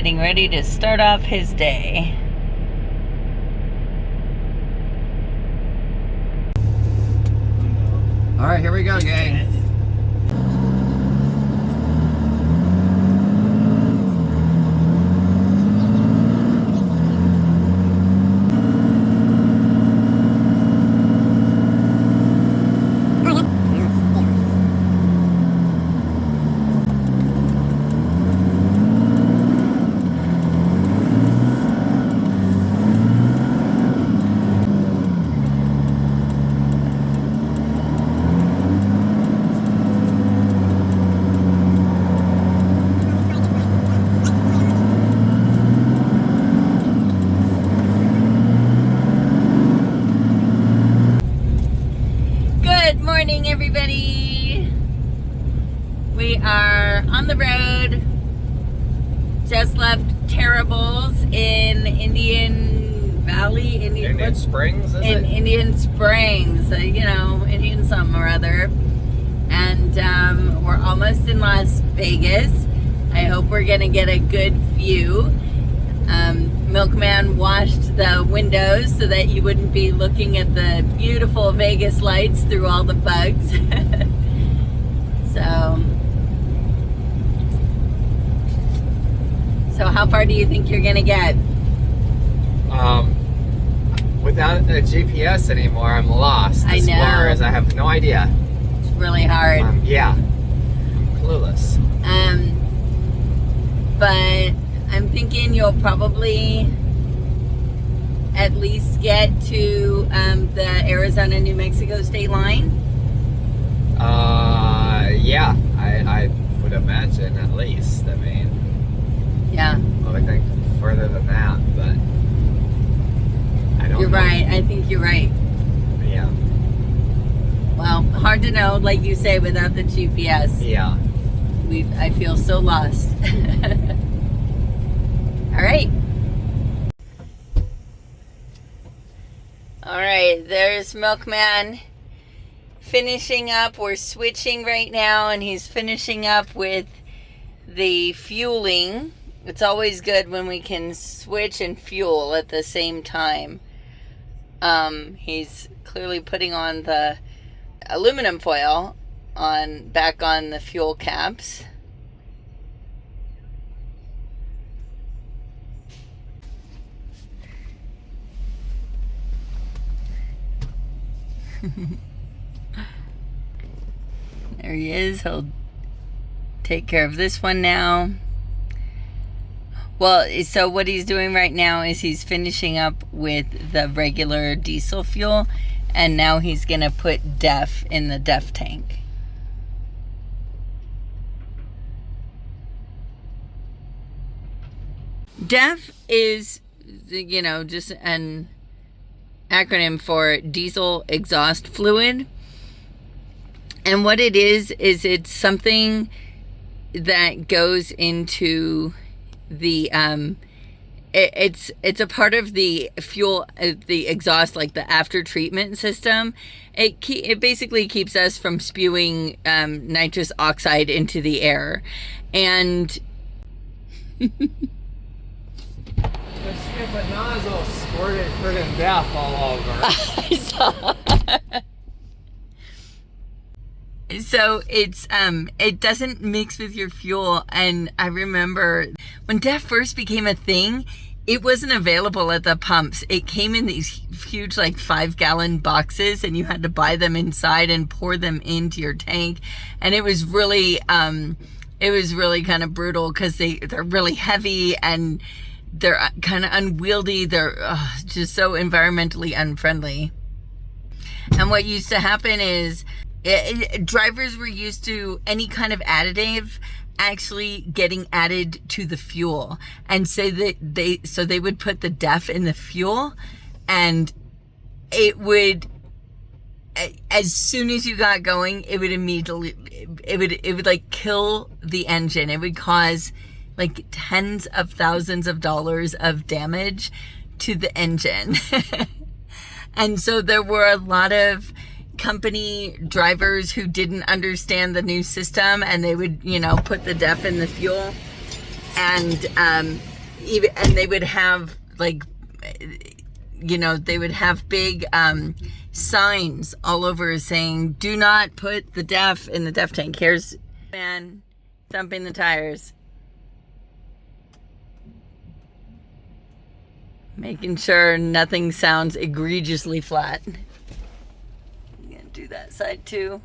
getting ready to start off his day. All right, here we go, gang. Good morning, everybody. We are on the road. Just left Terrible's in Indian Valley, Indian Springs, is it? Indian Springs, Indian something or other. And we're almost in Las Vegas. I hope we're gonna get a good view. Milkman washed the windows so that you wouldn't be looking at the beautiful Vegas lights through all the bugs. So how far do you think you're gonna get? Without a GPS anymore, I'm lost. I As know. far as I have no idea. It's really hard. Yeah, I'm clueless. But I'm thinking you'll probably at least get to the Arizona-New Mexico state line. Yeah, I would imagine at least. I mean, Yeah, well, I think further than that, but I don't know. you're right. I think you're right. Yeah. Well, hard to know, like you say, without the GPS. Yeah. I feel so lost. All right. All right, there's Milkman finishing up. We're switching right now, and he's finishing up with the fueling. It's always good when we can switch and fuel at the same time. He's clearly putting on the aluminum foil back on the fuel caps. There he is. He'll take care of this one now. Well, so what he's doing right now is he's finishing up with the regular diesel fuel, and now he's gonna put DEF in the DEF tank. DEF is, just an acronym for diesel exhaust fluid. And what it is it's something that goes into the it's a part of the fuel, the exhaust, like the after treatment system. It basically keeps us from spewing nitrous oxide into the air. And The stupid nozzle squirted friggin' death all over. I saw. So it doesn't mix with your fuel. And I remember when DEF first became a thing, it wasn't available at the pumps. It came in these huge, like 5-gallon boxes, and you had to buy them inside and pour them into your tank. And it was really kind of brutal because they're really heavy and they're kind of unwieldy. They're just so environmentally unfriendly. And what used to happen is drivers were used to any kind of additive actually getting added to the fuel, and say that they would put the DEF in the fuel, and it would, as soon as you got going, it would immediately it would like kill the engine. It would cause like tens of thousands of dollars of damage to the engine. And so there were a lot of company drivers who didn't understand the new system, and they would, put the DEF in the fuel, and even, and they would have like, you know, they would have big signs all over saying, do not put the DEF in the DEF tank. Here's man thumping the tires, making sure nothing sounds egregiously flat. I'm gonna do that side too.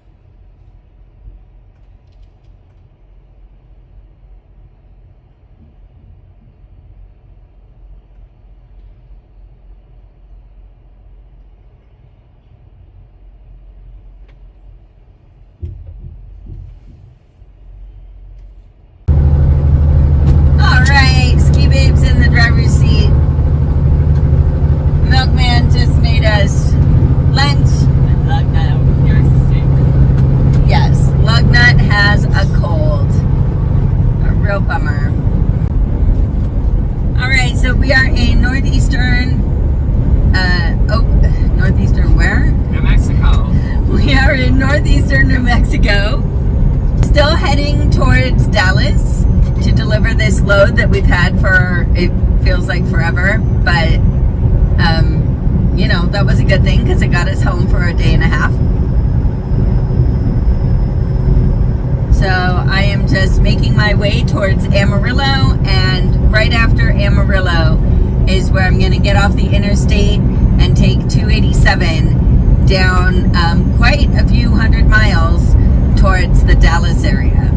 Alright, Ski Babe's in the driver's seat. Milkman just made us lunch. Lugnut over here is sick. Yes, Lugnut has a cold. A real bummer. Alright, so we are in northeastern, northeastern where? New Mexico. We are in northeastern New Mexico. Still heading towards Dallas to deliver this load that we've had for, it feels like forever, but you know, that was a good thing because it got us home for a day and a half. So I am just making my way towards Amarillo, and right after Amarillo is where I'm going to get off the interstate and take 287 down quite a few hundred miles towards the Dallas area.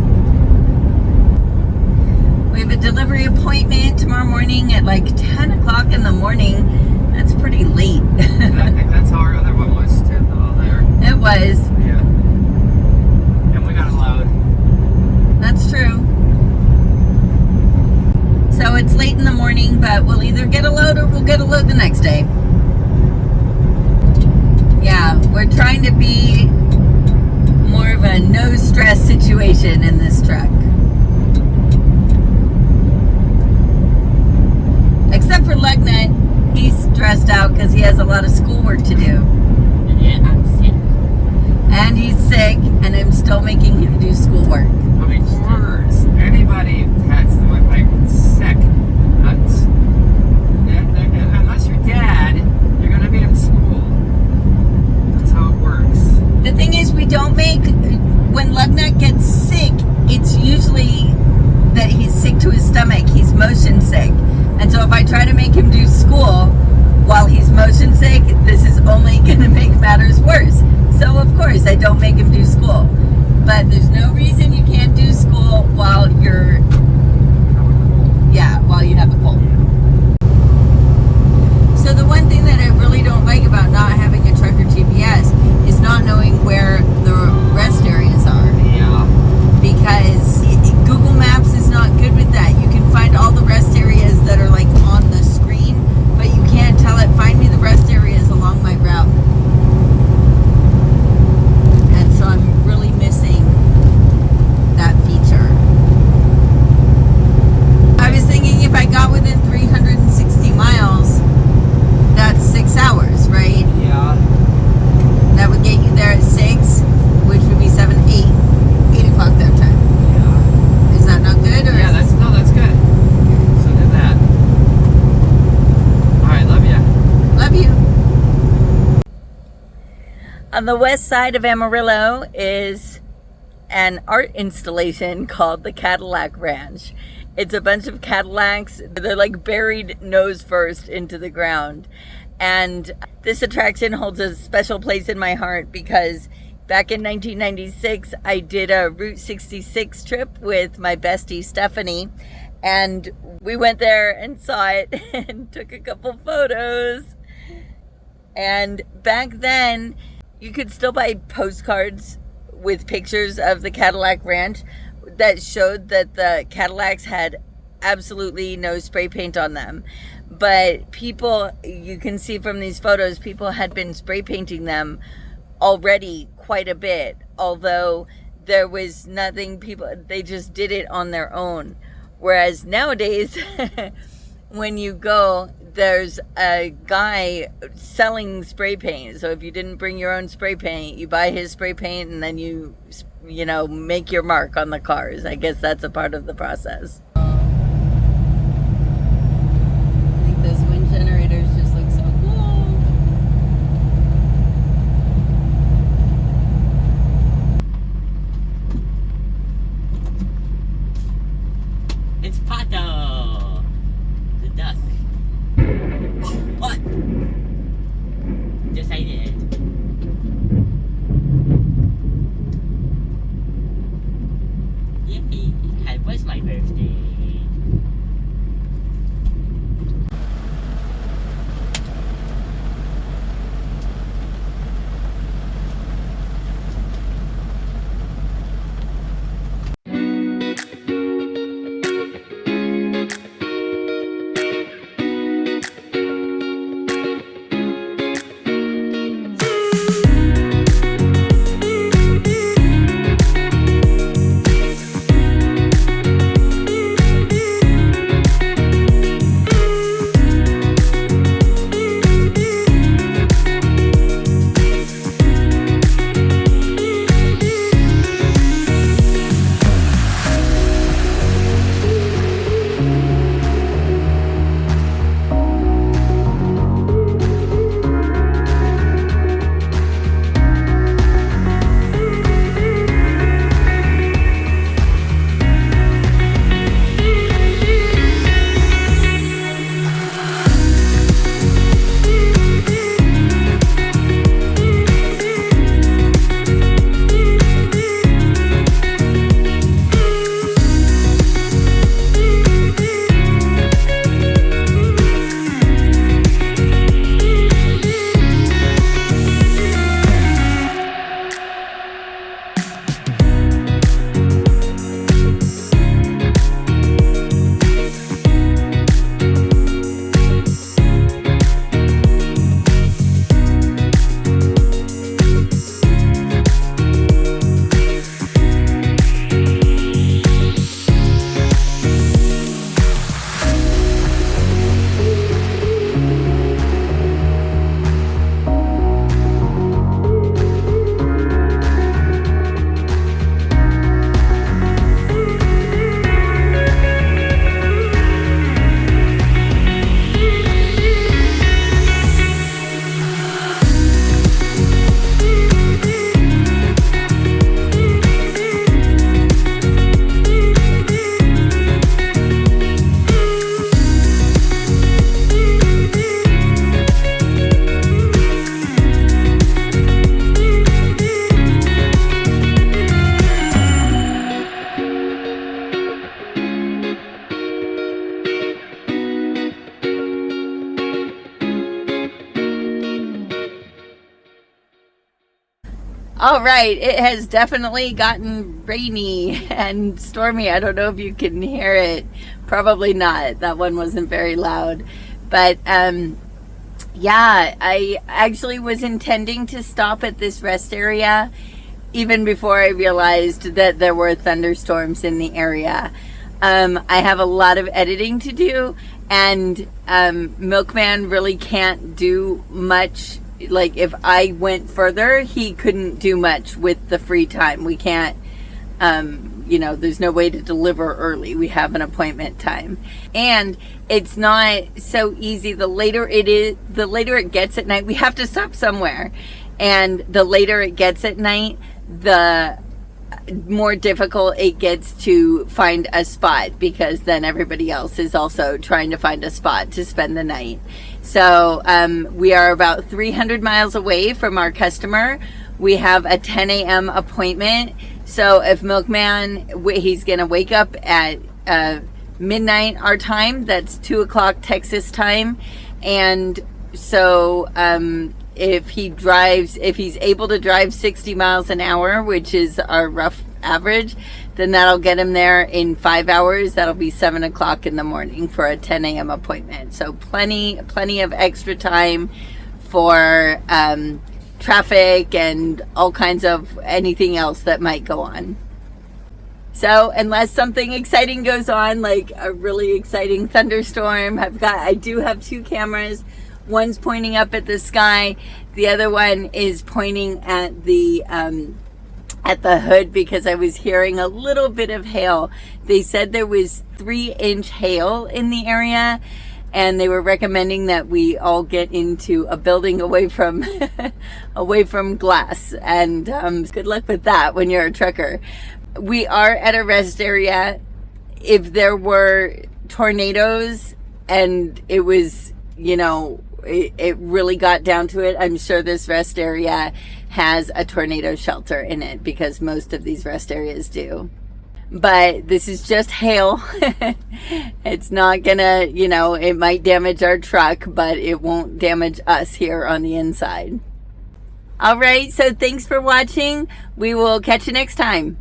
We have a delivery appointment tomorrow morning at like 10 o'clock in the morning. That's pretty late. I think that's how our other one was too, though, there. It was. Yeah. And we got a load. That's true. So it's late in the morning, but we'll either get a load or we'll get a load the next day. Yeah, we're trying to be more of a no stress situation in this truck. Except for Lugnut, he's stressed out because he has a lot of schoolwork to do. Yeah, I'm sick. And he's sick, and I'm still making him do schoolwork. I mean, worse. Anybody that's like sick, unless you're dad, you're gonna be in school. That's how it works. The thing is, we don't make, when Lugnut gets sick, it's usually that he's sick to his stomach. He's motion sick. And so if I try to make him do school while he's motion sick, this is only going to make matters worse. So of course I don't make him do school. But there's no reason you can't do school while you're, while you have a cold. So the one thing that I really don't like about not having a trucker GPS is not knowing where the rest areas are. Yeah. Because Google Maps is not good with that. You can find all the rest areas that are like on the screen, but you can't tell it, find me the rest areas along my route. And so I'm really missing that feature. I was thinking if I got within 360 miles, that's 6 hours, right? Yeah. That would get you there at 6, which would be 7, 8 o'clock that time. Yeah. Is that not good? Or Yeah, that's good. So do that. Alright, love ya. Love you. On the west side of Amarillo is an art installation called the Cadillac Ranch. It's a bunch of Cadillacs. They're like buried nose first into the ground. And this attraction holds a special place in my heart because back in 1996, I did a Route 66 trip with my bestie Stephanie. And we went there and saw it and took a couple photos. And back then, you could still buy postcards with pictures of the Cadillac Ranch that showed that the Cadillacs had absolutely no spray paint on them. But people, you can see from these photos, people had been spray painting them already quite a bit. Although there was nothing, they just did it on their own. Whereas nowadays, when you go, there's a guy selling spray paint. So if you didn't bring your own spray paint, you buy his spray paint and then you make your mark on the cars. I guess that's a part of the process. All right, it has definitely gotten rainy and stormy. I don't know if you can hear it. Probably not. That one wasn't very loud. But yeah, I actually was intending to stop at this rest area even before I realized that there were thunderstorms in the area. I have a lot of editing to do, and Milkman really can't do much. Like, if I went further, he couldn't do much with the free time. We can't, there's no way to deliver early. We have an appointment time. And it's not so easy. The later it gets at night, we have to stop somewhere. And the later it gets at night, the more difficult it gets to find a spot, because then everybody else is also trying to find a spot to spend the night. So we are about 300 miles away from our customer. We have a 10 a.m. appointment. So if Milkman, he's going to wake up at midnight our time. That's 2 o'clock Texas time. And so if he's able to drive 60 miles an hour, which is our rough average, then that'll get him there in 5 hours. That'll be 7 o'clock in the morning for a 10 a.m. appointment. So plenty of extra time for traffic and all kinds of anything else that might go on. So unless something exciting goes on, like a really exciting thunderstorm, I do have 2 cameras. One's pointing up at the sky. The other one is pointing at the hood, because I was hearing a little bit of hail. They said there was 3-inch hail in the area, and they were recommending that we all get into a building away from glass. And good luck with that when you're a trucker. We are at a rest area. If there were tornadoes and it was, it really got down to it, I'm sure this rest area has a tornado shelter in it, because most of these rest areas do. But this is just hail. It's not gonna, it might damage our truck, but it won't damage us here on the inside. All right, so thanks for watching. We will catch you next time.